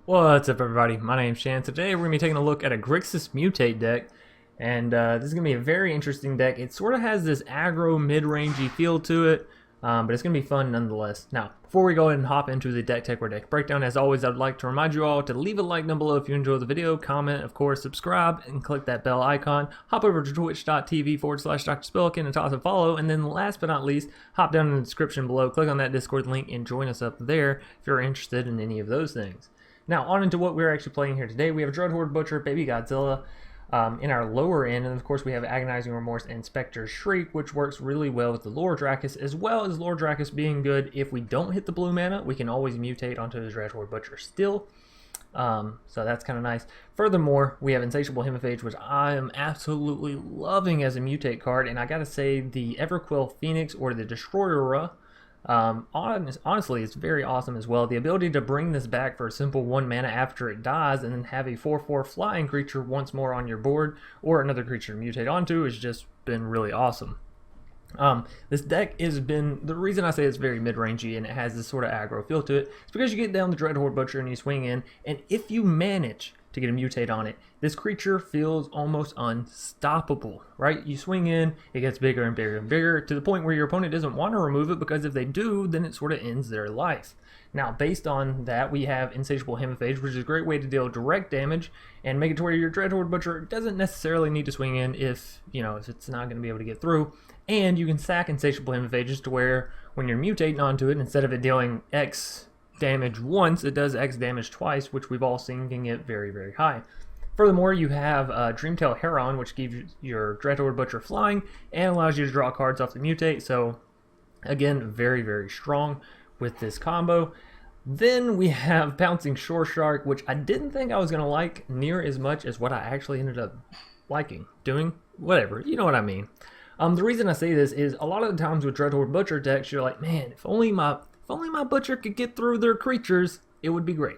What's up, everybody? My name's Shan. Today we're going to be taking a look at a Grixis Mutate deck, and this is going to be a very interesting deck. It sort of has this aggro mid-rangey feel to it, but it's going to be fun nonetheless. Now, before we go ahead and hop into the deck tech or deck breakdown, as always, I'd like to remind you all to leave a like down below if you enjoyed the video, comment, of course, subscribe, and click that bell icon. Hop over to twitch.tv/DrSpelkin and toss a follow, and then last but not least, hop down in the description below, click on that Discord link, and join us up there if you're interested in any of those things. Now, on into what we're actually playing here today. We have Dreadhorde Butcher, Baby Godzilla in our lower end, and of course we have Agonizing Remorse and Specter Shriek, which works really well with the Lore Drakkis, as well as Lore Drakkis being good. If we don't hit the blue mana, we can always mutate onto the Dreadhorde Butcher still. So that's kind of nice. Furthermore, we have Insatiable Hemophage, which I am absolutely loving as a mutate card, and I gotta say the Everquill Phoenix or the Destroyer honestly, it's very awesome as well. The ability to bring this back for a simple 1 mana after it dies and then have a 4/4 flying creature once more on your board or another creature to mutate onto has just been really awesome. This deck has been, the reason I say it's very mid-rangey and it has this sort of aggro feel to it is because you get down the Dreadhorde Butcher and you swing in, and if you manage to get a mutate on it, this creature feels almost unstoppable, right? You swing in, it gets bigger and bigger and bigger to the point where your opponent doesn't want to remove it, because if they do, then it sort of ends their life. Now, based on that, we have Insatiable Hemophage, which is a great way to deal direct damage and make it to where your Dreadhorde Butcher doesn't necessarily need to swing in if it's not going to be able to get through. And you can sack Insatiable Hemophages to where when you're mutating onto it, instead of it dealing X damage once, it does X damage twice, which we've all seen can get very, very high. Furthermore, you have Dreamtail Heron, which gives your Dreadhorde Butcher flying and allows you to draw cards off the mutate. So, again, very, very strong with this combo. Then we have Pouncing Shoreshark, which I didn't think I was going to like near as much as what I actually ended up liking, doing, whatever, you know what I mean. The reason I say this is a lot of the times with Dreadhorde Butcher decks, you're like, man, if only my Butcher could get through their creatures, it would be great.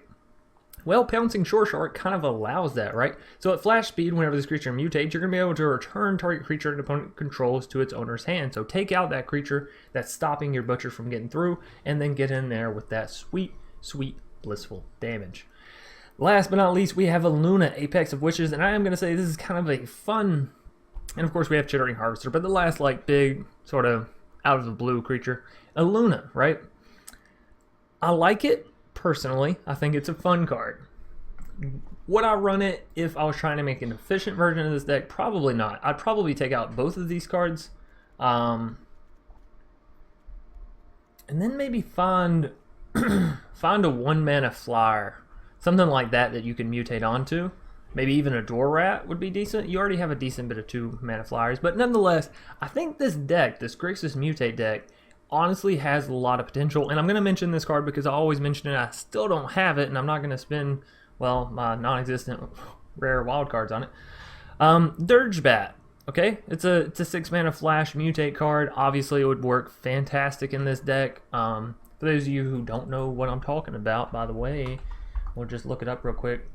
Well, Pouncing Shoreshark kind of allows that, right? So at flash speed, whenever this creature mutates, you're going to be able to return target creature an opponent controls to its owner's hand. So take out that creature that's stopping your Butcher from getting through, and then get in there with that sweet, sweet, blissful damage. Last but not least, we have a Luna, Apex of Witches, and I am going to say this is kind of a fun, and of course we have Chittering Harvester, but the last like big sort of out of the blue creature, a Luna, right? I like it personally. I think it's a fun card. Would I run it if I was trying to make an efficient version of this deck? Probably not. I'd probably take out both of these cards, and then maybe find a 1 mana flyer, something like that you can mutate onto. Maybe even a Door Rat would be decent. You already have a decent bit of 2 mana flyers, but nonetheless, I think this deck, this Grixis Mutate deck, honestly has a lot of potential. And I'm going to mention this card because I always mention it. I still don't have it, and I'm not going to spend, well, my non-existent rare wild cards on it. Dirgebat. Okay, it's a 6 mana flash mutate card. Obviously, it would work fantastic in this deck. For those of you who don't know what I'm talking about, by the way, we'll just look it up real quick.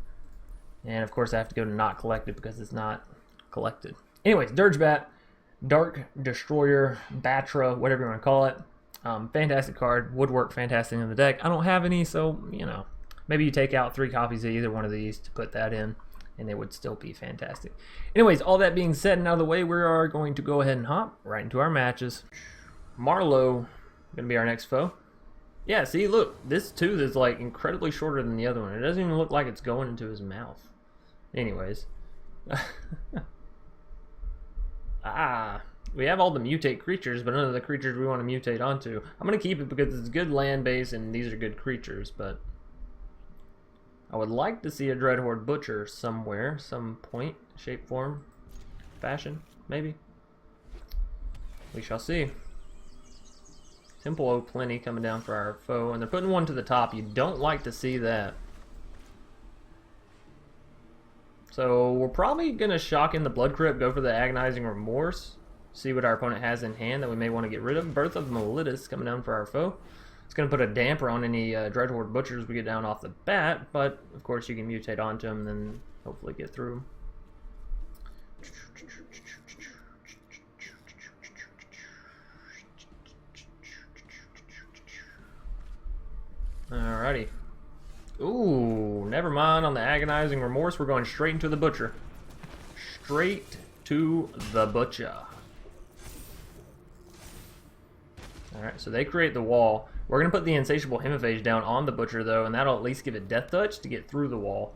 And of course, I have to go to not collected because it's not collected. Anyways, Dirgebat, Dark Destroyer, Batra, whatever you want to call it. Fantastic card, would work fantastic in the deck. I don't have any, so, maybe you take out 3 copies of either one of these to put that in, and it would still be fantastic. Anyways, all that being said and out of the way, we are going to go ahead and hop right into our matches. Marlowe, going to be our next foe. Yeah, see, look, this tooth is like incredibly shorter than the other one. It doesn't even look like it's going into his mouth. Anyways. We have all the mutate creatures, but none of the creatures we want to mutate onto. I'm going to keep it because it's a good land base and these are good creatures, but I would like to see a Dreadhorde Butcher somewhere, some point, shape, form, fashion, maybe. We shall see. Temple of Plenty coming down for our foe, and they're putting one to the top. You don't like to see that. So we're probably going to shock in the Blood Crypt, go for the Agonizing Remorse, see what our opponent has in hand that we may want to get rid of. Birth of Melitus coming down for our foe. It's going to put a damper on any Dreadhorde Butchers we get down off the bat, but of course you can mutate onto them and then hopefully get through them. Alrighty. Ooh, never mind on the Agonizing Remorse. We're going straight into the Butcher. Straight to the Butcher. Alright, so they create the wall. We're going to put the Insatiable Hemophage down on the Butcher, though, and that'll at least give it Death Touch to get through the wall.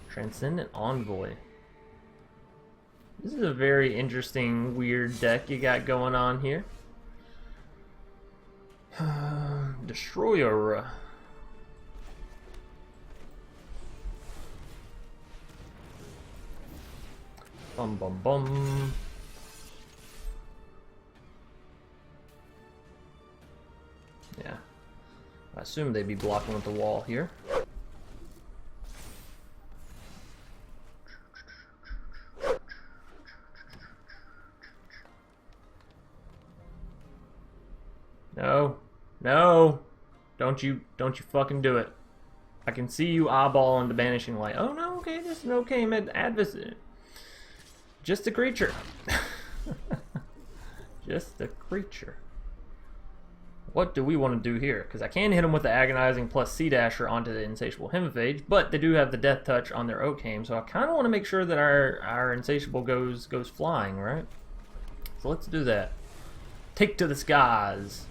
Transcendent Envoy. This is a very interesting, weird deck you got going on here. Destroyer. Bum bum bum. Yeah. I assume they'd be blocking with the wall here. No. No. Don't you fucking do it. I can see you eyeballing the Banishing Light. Oh no, okay, this is an okay adversary. Just a creature. Just a creature. What do we want to do here? Because I can hit them with the Agonizing plus Sea-Dasher onto the Insatiable Hemophage, but they do have the Death Touch on their Oakham, so I kind of want to make sure that our Insatiable goes flying, right? So let's do that. Take to the skies.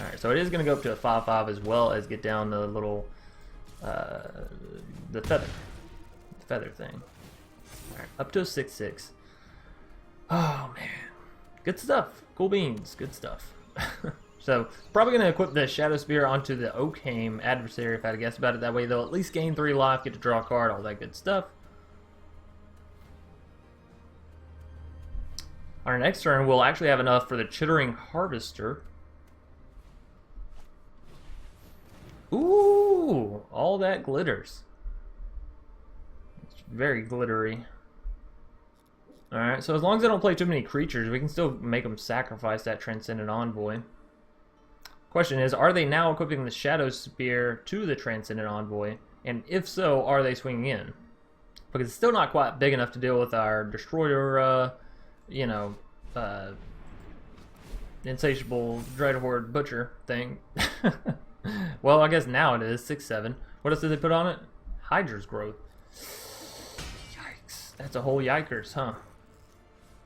Alright, so it is going to go up to a 5/5 as well as get down the little, the feather thing. Alright, up to a 6/6. Oh man. Good stuff. Cool beans. Good stuff. So, probably going to equip the Shadow Spear onto the Oakham adversary if I had to guess about it. That way they'll at least gain 3 life, get to draw a card, all that good stuff. On our next turn, we'll actually have enough for the Chittering Harvester. Ooh! All that glitters. It's very glittery. Alright, so as long as I don't play too many creatures, we can still make them sacrifice that Transcendent Envoy. Question is, are they now equipping the Shadow Spear to the Transcendent Envoy? And if so, are they swinging in? Because it's still not quite big enough to deal with our Destroyer, you know, Insatiable Dreadhorde Butcher thing. Well, I guess now it is 6/7. What else did they put on it? Hydra's Growth. Yikes. That's a whole yikers, huh?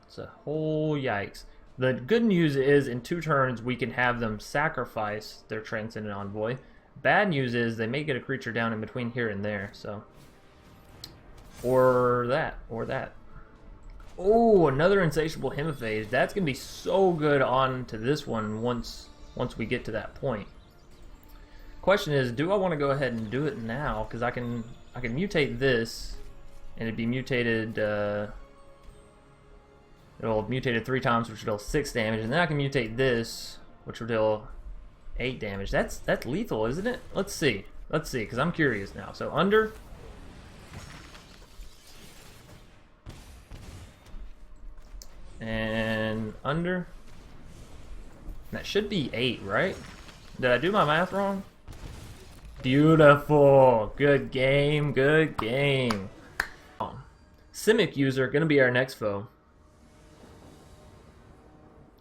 It's a whole yikes. The good news is in 2 turns we can have them sacrifice their Transcendent Envoy. Bad news is they may get a creature down in between here and there, so. Or that. Oh, another Insatiable Hemophage. That's going to be so good on to this one once we get to that point. Question is, do I want to go ahead and do it now? Because I can mutate this, and it'd be mutated. It'll have mutated 3 times, which will deal 6 damage, and then I can mutate this, which will deal 8 damage. That's lethal, isn't it? Let's see, because I'm curious now. So under. And under. That should be 8, right? Did I do my math wrong? Beautiful. Good game. Good game. Simic user gonna be our next foe.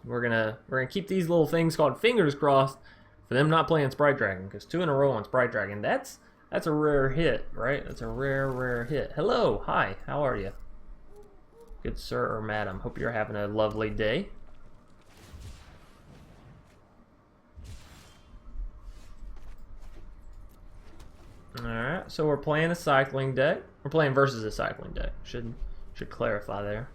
We're gonna keep these little things called fingers crossed for them not playing Sprite Dragon, because 2 in a row on Sprite Dragon, that's a rare hit, right? That's a rare hit. Hello, hi, how are you? Good sir or madam. Hope you're having a lovely day. Alright, so we're playing a cycling deck. We're playing versus a cycling deck. Should clarify there.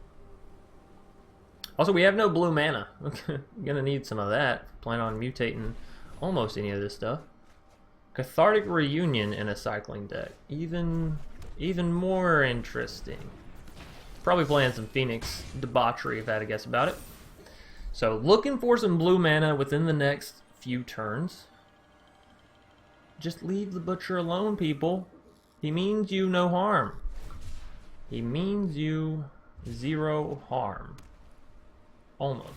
Also, we have no blue mana. We're gonna need some of that. Plan on mutating almost any of this stuff. Cathartic Reunion in a cycling deck. Even more interesting. Probably playing some Phoenix Debauchery if I had to guess about it. So, looking for some blue mana within the next few turns. Just leave the Butcher alone, people. He means you no harm. He means you 0 harm. Almost.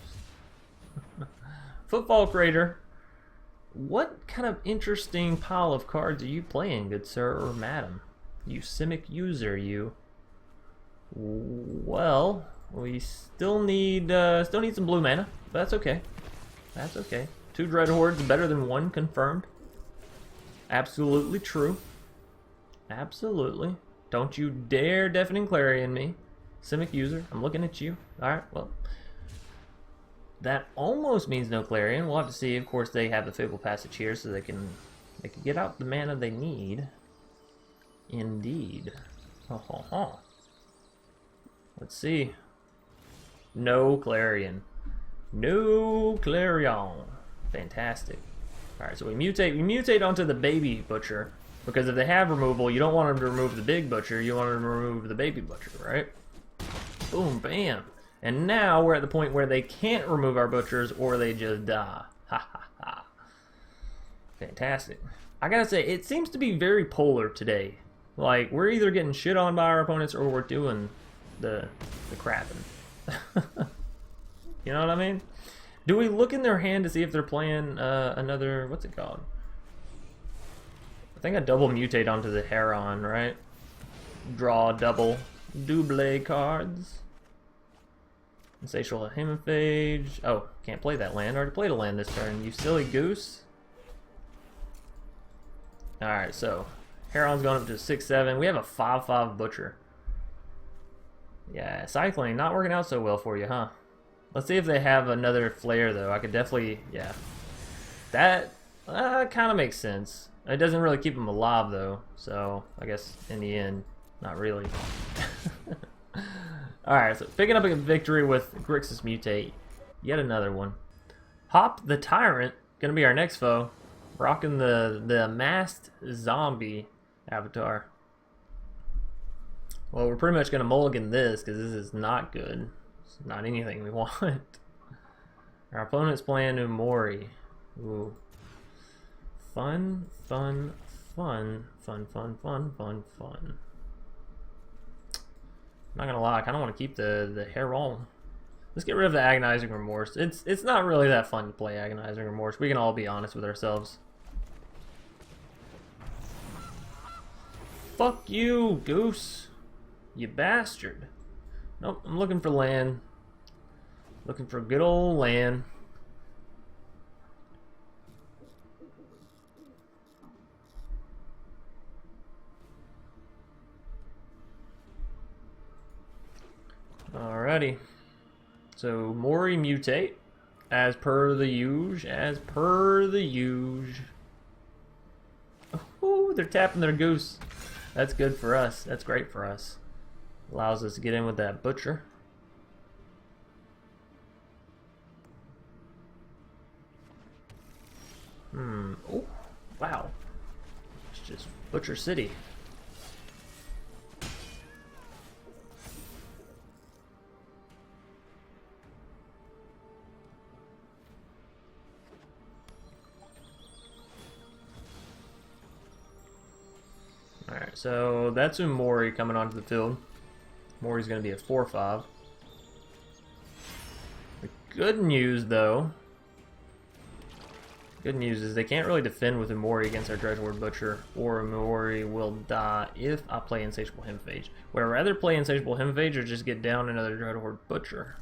Footfall Crater. What kind of interesting pile of cards are you playing, good sir or madam? You Simic user, you. Well, we still need some blue mana, but that's okay. That's okay. 2 Dreadhordes better than 1 confirmed. Absolutely true. Absolutely. Don't you dare Deafening Clarion me. Simic user, I'm looking at you. Alright, well. That almost means no Clarion. We'll have to see. Of course, they have the Fabled Passage here, so they can get out the mana they need. Indeed. Let's see. No Clarion. No Clarion. Fantastic. Alright, so we mutate onto the baby butcher. Because if they have removal, you don't want them to remove the big butcher, you want them to remove the baby butcher, right? Boom, bam. And now we're at the point where they can't remove our butchers or they just die. Ha ha ha. Fantastic. I gotta say, it seems to be very polar today. Like, we're either getting shit on by our opponents or we're doing the crapping. You know what I mean? Do we look in their hand to see if they're playing another, what's it called? I think I double mutate onto the Heron, right? Draw double cards. Insatiable Hemophage. Oh, can't play that land. I already played a land this turn. You silly goose. Alright, so Heron's going up to 6/7. We have a 5/5 Butcher. Yeah, cycling not working out so well for you, huh? Let's see if they have another flare, though. I could definitely, yeah. That kind of makes sense. It doesn't really keep them alive, though. So, I guess in the end, not really. Alright, so picking up a victory with Grixis Mutate. Yet another one. Hop the Tyrant, gonna be our next foe. Rocking the masked zombie avatar. Well, we're pretty much gonna mulligan this, because this is not good. It's not anything we want. Our opponent's playing Umori. Ooh. Fun, fun, fun, fun, fun, fun, fun, fun. I'm not gonna lie, I kinda wanna keep the Heron. Let's get rid of the Agonizing Remorse. It's not really that fun to play Agonizing Remorse. We can all be honest with ourselves. Fuck you, Goose. You bastard. Nope, I'm looking for land. Looking for good old land. Alrighty. So, Mori mutate. As per the usual. As per the usual. Oh, they're tapping their goose. That's good for us. That's great for us. Allows us to get in with that butcher. Oh, wow. It's just Butcher City. Alright, so that's Umori coming onto the field. Mori's going to be a 4/5. The good news, though, is they can't really defend with Umori against our Dreadhorde Butcher, or Umori will die if I play Insatiable Hemophage. Would I rather play Insatiable Hemophage or just get down another Dreadhorde Butcher?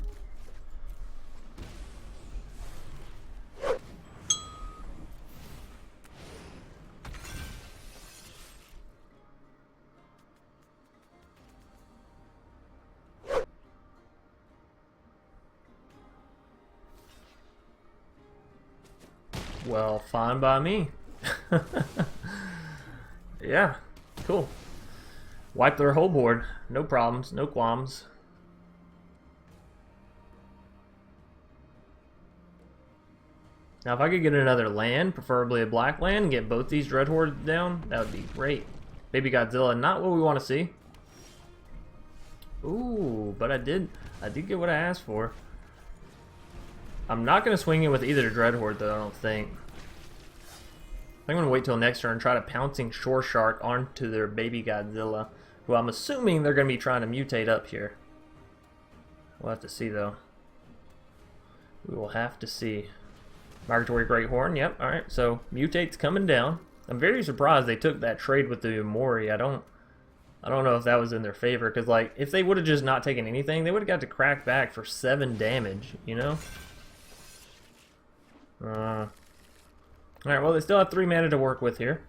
Well, fine by me. Yeah, cool. Wipe their whole board. No problems, no qualms. Now, if I could get another land, preferably a black land, and get both these Dreadhordes down, that would be great. Baby Godzilla, not what we want to see. Ooh, but I did get what I asked for. I'm not going to swing it with either Dreadhorde, though, I don't think. I'm going to wait till next turn and try to Pouncing Shoreshark onto their Baby Godzilla, who I'm assuming they're going to be trying to mutate up here. We'll have to see, though. We will have to see. Migratory Great Horn, yep, alright, so Mutate's coming down. I'm very surprised they took that trade with the Umori. I don't know if that was in their favor, because, like, if they would have just not taken anything, they would have got to crack back for 7 damage, you know? Alright, well, they still have 3 mana to work with here.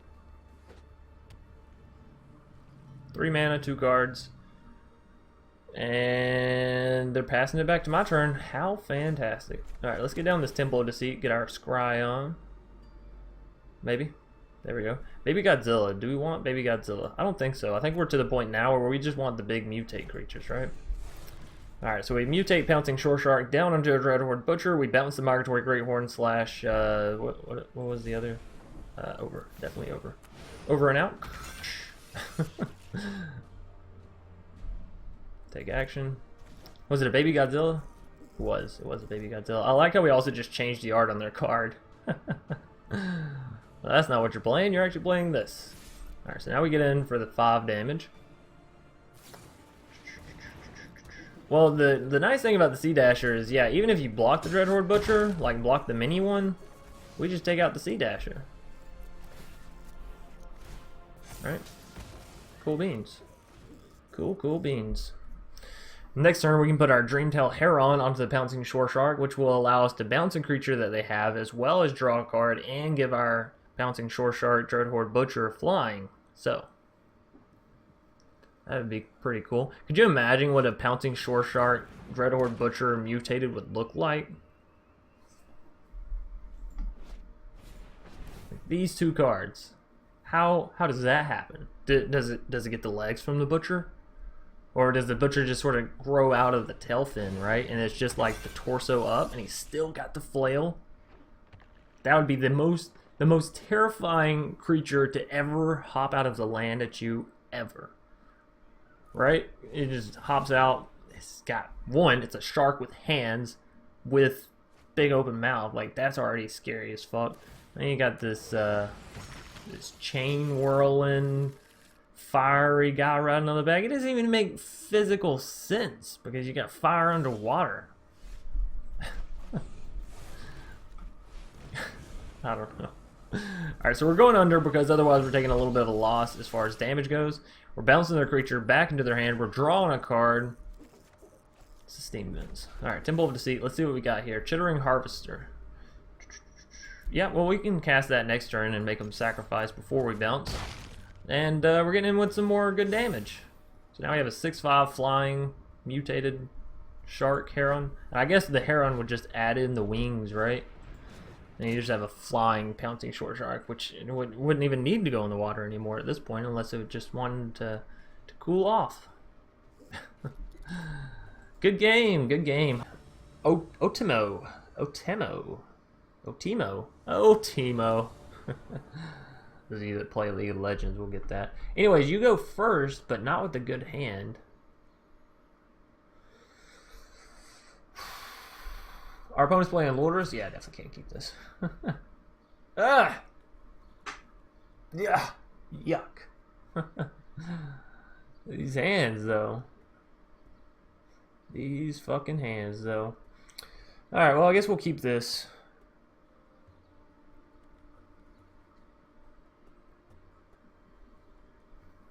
3 mana, 2 cards. And they're passing it back to my turn. How fantastic. Alright, let's get down this Temple of Deceit, get our scry on. Maybe. There we go. Baby Godzilla. Do we want Baby Godzilla? I don't think so. I think we're to the point now where we just want the big mutate creatures, right? Alright, so we mutate Pouncing Shoreshark down onto a Dreadhorde Butcher. We bounce the Migratory Greathorn slash... what was the other? Over. Definitely over. Over and out. Take action. Was it a Baby Godzilla? It was a Baby Godzilla. I like how we also just changed the art on their card. Well, that's not what you're playing. You're actually playing this. Alright, so now we get in for the 5 damage. Well, the nice thing about the Sea-Dasher is, yeah, even if you block the Dreadhorde Butcher, like block the mini one, we just take out the Sea-Dasher. Alright. Cool beans. Cool beans. Next turn, we can put our Dreamtail Heron onto the Pouncing Shoreshark, which will allow us to bounce a creature that they have, as well as draw a card, and give our Pouncing Shoreshark Dreadhorde Butcher flying. So, that would be pretty cool. Could you imagine what a Pouncing Shoreshark Dreadhorde Butcher mutated would look like? These 2 cards. How does that happen? Does it get the legs from the Butcher? Or does the Butcher just sort of grow out of the tail fin, right? And it's just like the torso up and he's still got the flail? That would be the most terrifying creature to ever hop out of the land at you ever. Right? It just hops out. It's got it's a shark with hands with big open mouth. Like, that's already scary as fuck. Then you got this this chain whirling fiery guy riding on the back. It doesn't even make physical sense because you got fire underwater. I don't know. Alright, so we're going under because otherwise we're taking a little bit of a loss as far as damage goes. We're bouncing their creature back into their hand. We're drawing a card. Steam Guns. Alright, Temple of Deceit. Let's see what we got here. Chittering Harvester. Yeah, well, we can cast that next turn and make them sacrifice before we bounce. And we're getting in with some more good damage. So now we have a 6/5 flying mutated shark heron. And I guess the heron would just add in the wings, right? And you just have a flying Pouncing Shoreshark, which wouldn't even need to go in the water anymore at this point unless it just wanted to cool off. Good game, good game. Otimo. Those of you that play League of Legends will get that. Anyways, you go first, but not with a good hand. Our opponent's playing Lorders? Yeah, I definitely can't keep this. Ah! Yeah! Yuck. These hands, though. These fucking hands, though. Alright, well, I guess we'll keep this.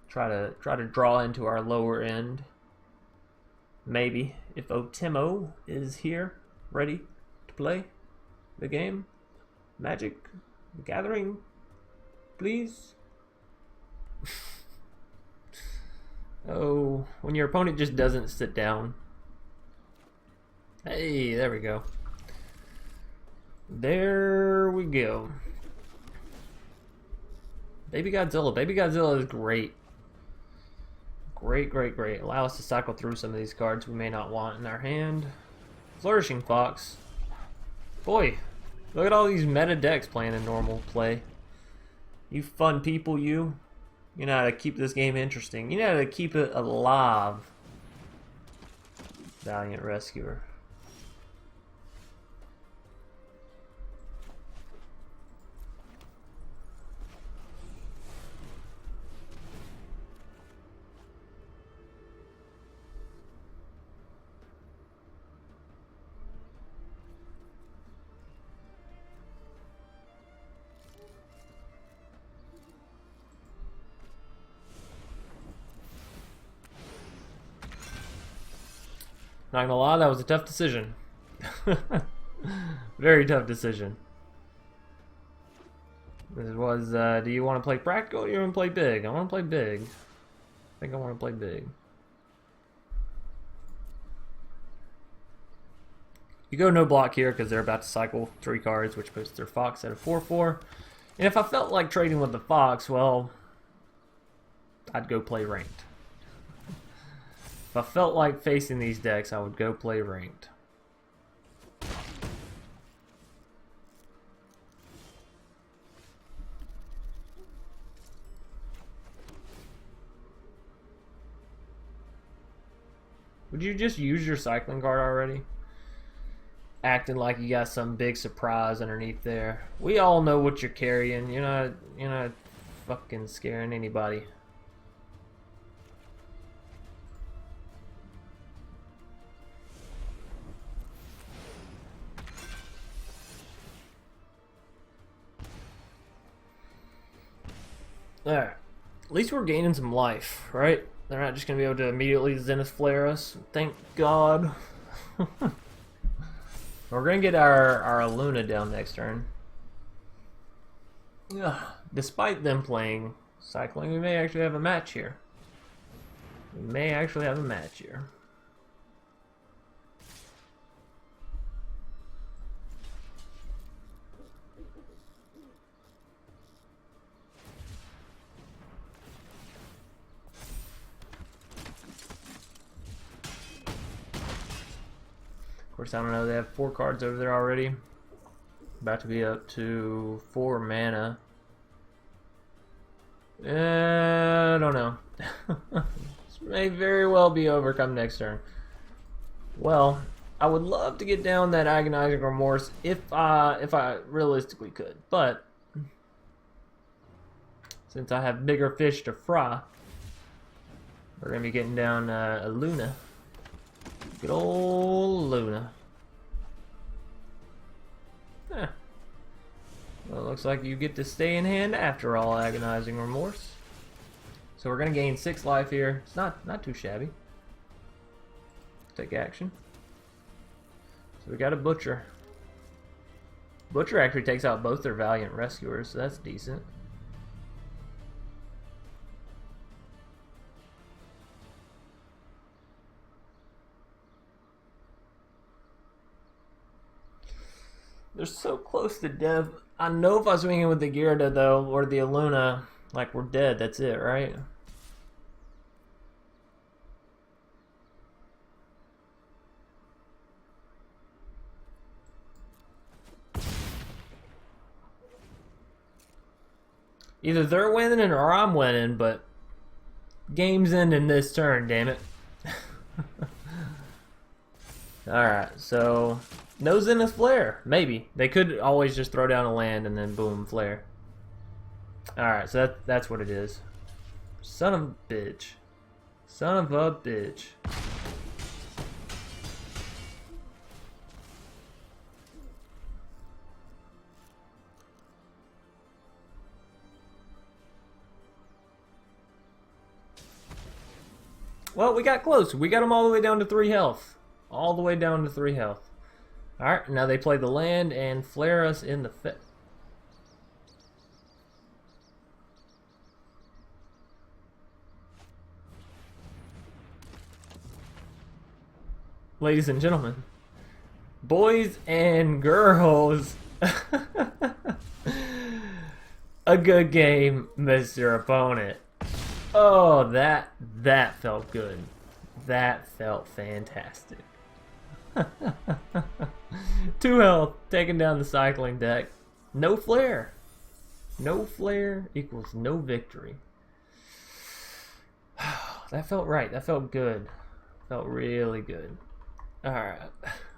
Try to draw into our lower end. Maybe. If Otimo is here, ready to play the game. Magic the Gathering, please. Oh, when your opponent just doesn't sit down. Hey, there we go. There we go. Baby Godzilla. Baby Godzilla is great. Great. Allow us to cycle through some of these cards we may not want in our hand. Flourishing Fox. Boy, look at all these meta decks playing in normal play. You fun people, you. You know how to keep this game interesting. You know how to keep it alive. Valiant Rescuer. Not gonna lie, that was a tough decision. Very tough decision. This was, do you want to play practical or do you want to play big? I want to play big. I think I want to play big. You go no block here because they're about to cycle 3 cards, which puts their Fox at a 4/4. And if I felt like trading with the Fox, well, I'd go play ranked. If I felt like facing these decks, I would go play ranked. Would you just use your cycling card already? Acting like you got some big surprise underneath there. We all know what you're carrying. You're not fucking scaring anybody. Alright. At least we're gaining some life, right? They're not just going to be able to immediately Zenith Flare us. Thank God. We're going to get our Luna down next turn. Ugh. Despite them playing cycling, we may actually have a match here. We may actually have a match here. Of course, I don't know, they have 4 cards over there already. About to be up to 4 mana. I don't know. This may very well be over come next turn. Well, I would love to get down that Agonizing Remorse if I realistically could. But since I have bigger fish to fry, we're going to be getting down a Luna. Good old Luna. Well, it looks like you get to stay in hand after all, Agonizing Remorse. So we're going to gain 6 life here. It's not too shabby. Take action. So we got a Butcher. Butcher actually takes out both their Valiant Rescuers, so that's decent. They're so close to death. I know if I swing in with the Gyarados though, or the Aluna, like we're dead. That's it, right? Either they're winning or I'm winning, but game's ending this turn, damn it. Alright, so no Zenith Flare. Maybe. They could always just throw down a land and then boom, Flare. Alright, so that's what it is. Son of a bitch. Son of a bitch. Well, we got close. We got them all the way down to 3 health. All the way down to 3 health. Alright, now they play the land and flare us in the face. Ladies and gentlemen, boys and girls, a good game, Mr. Opponent. Oh, that felt good. That felt fantastic. 2 health, taking down the cycling deck. No flare. No flare equals no victory. That felt right. That felt good. Felt really good. Alright.